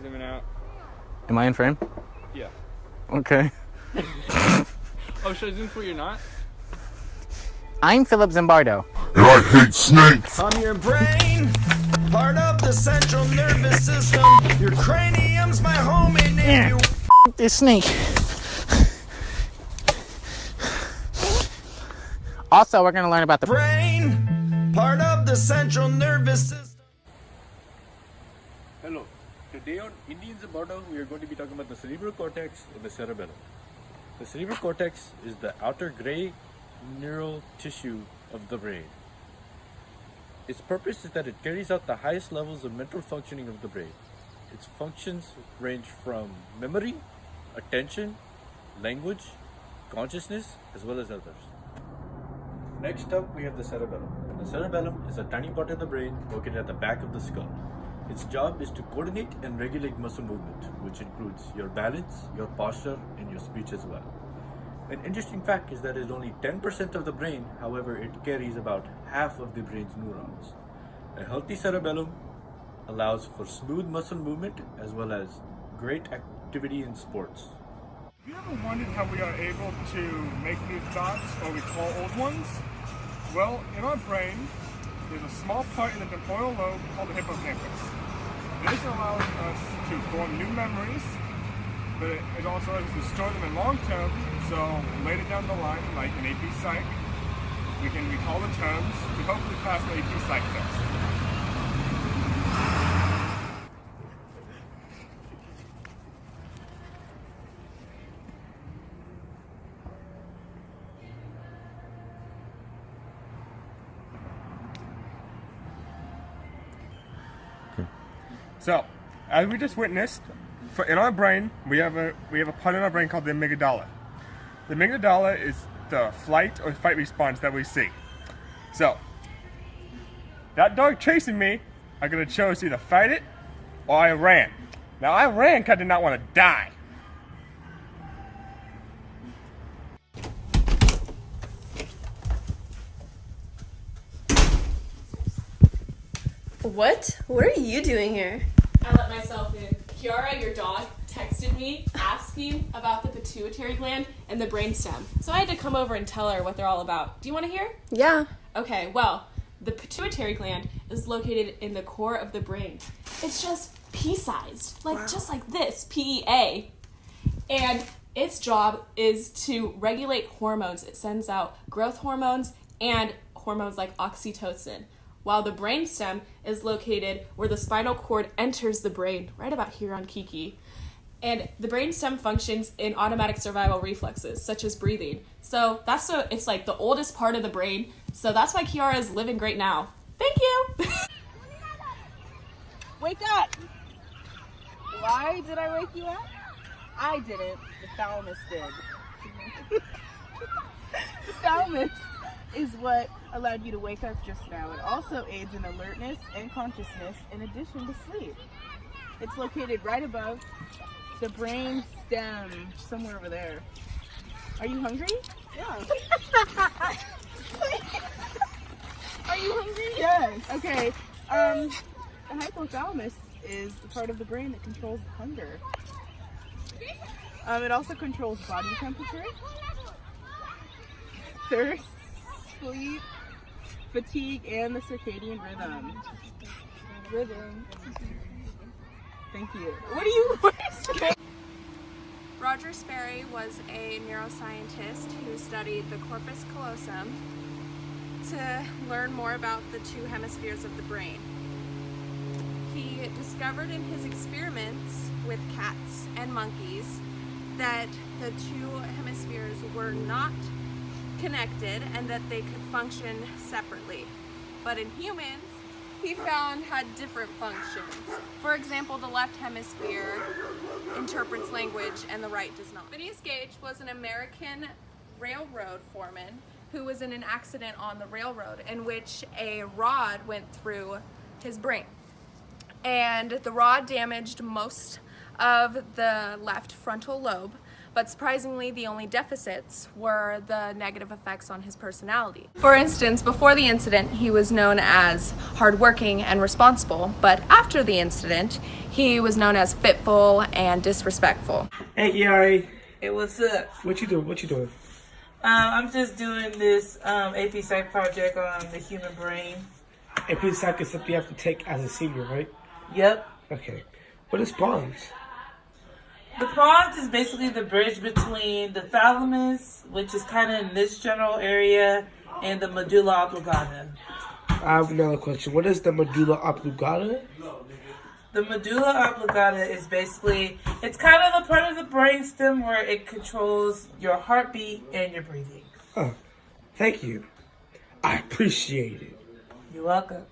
Zooming out. Am I in frame? Yeah. Okay. Oh, should I zoom for you not? I'm Philip Zimbardo. And I hate snakes. I'm your brain, part of the central nervous system. Your cranium's my home, and if you This snake. Also, we're gonna learn about the brain, part of the central nervous system. Hello. Today on Indian Zimbardo, we are going to be talking about the cerebral cortex and the cerebellum. The cerebral cortex is the outer gray neural tissue of the brain. Its purpose is that it carries out the highest levels of mental functioning of the brain. Its functions range from memory, attention, language, consciousness, as well as others. Next up, we have the cerebellum. The cerebellum is a tiny part of the brain located at the back of the skull. Its job is to coordinate and regulate muscle movement, which includes your balance, your posture, and your speech as well. An interesting fact is that it is only 10% of the brain, however, it carries about half of the brain's neurons. A healthy cerebellum allows for smooth muscle movement as well as great activity in sports. Have you ever wondered how we are able to make new thoughts or recall old ones? Well, in our brain, there's a small part in the temporal lobe called the hippocampus. This allows us to form new memories, but it also allows us to store them in long term, so later down the line, like in AP Psych, we can recall the terms to hopefully pass the AP Psych test. So, as we just witnessed, in our brain, we have a part in our brain called the amygdala. The amygdala is the flight or fight response that we see. So, that dog chasing me, I could have chose to either fight it or I ran. Now I ran because I did not want to die. What? What are you doing here? I let myself in. Kiara, your dog, texted me asking about the pituitary gland and the brainstem. So I had to come over and tell her what they're all about. Do you want to hear? Yeah. Okay, well, the pituitary gland is located in the core of the brain. It's just pea-sized, just like this, PEA. And its job is to regulate hormones. It sends out growth hormones and hormones like oxytocin. While the brainstem is located where the spinal cord enters the brain, right about here on Kiki. And the brainstem functions in automatic survival reflexes, such as breathing. So it's like the oldest part of the brain. So that's why Kiara is living great now. Thank you. Wake up! Why did I wake you up? I didn't. The thalamus did. The thalamus is what allowed you to wake up just now. It also aids in alertness and consciousness in addition to sleep. It's located right above the brain stem, somewhere over there. Are you hungry? Yeah. Are you hungry? Yes. Okay. The hypothalamus is the part of the brain that controls hunger. It also controls body temperature, thirst, sleep, fatigue, and the circadian rhythm. Thank you. What do you want? Roger Sperry was a neuroscientist who studied the corpus callosum to learn more about the two hemispheres of the brain. He discovered in his experiments with cats and monkeys that the two hemispheres were not connected and that they could function separately. But in humans, he found had different functions. For example, the left hemisphere interprets language and the right does not. Phineas Gage was an American railroad foreman who was in an accident on the railroad in which a rod went through his brain. And the rod damaged most of the left frontal lobe, But surprisingly, the only deficits were the negative effects on his personality. For instance, before the incident, he was known as hardworking and responsible, but after the incident, he was known as fitful and disrespectful. Hey, Yari. Hey, what's up? What you doing? What you doing? I'm just doing this AP Psych project on the human brain. AP Psych is something you have to take as a senior, right? Yep. Okay. What is pons? The pons is basically the bridge between the thalamus, which is kind of in this general area, and the medulla oblongata. I have another question. What is the medulla oblongata? The medulla oblongata is basically, it's kind of the part of the brainstem where it controls your heartbeat and your breathing. Oh, thank you. I appreciate it. You're welcome.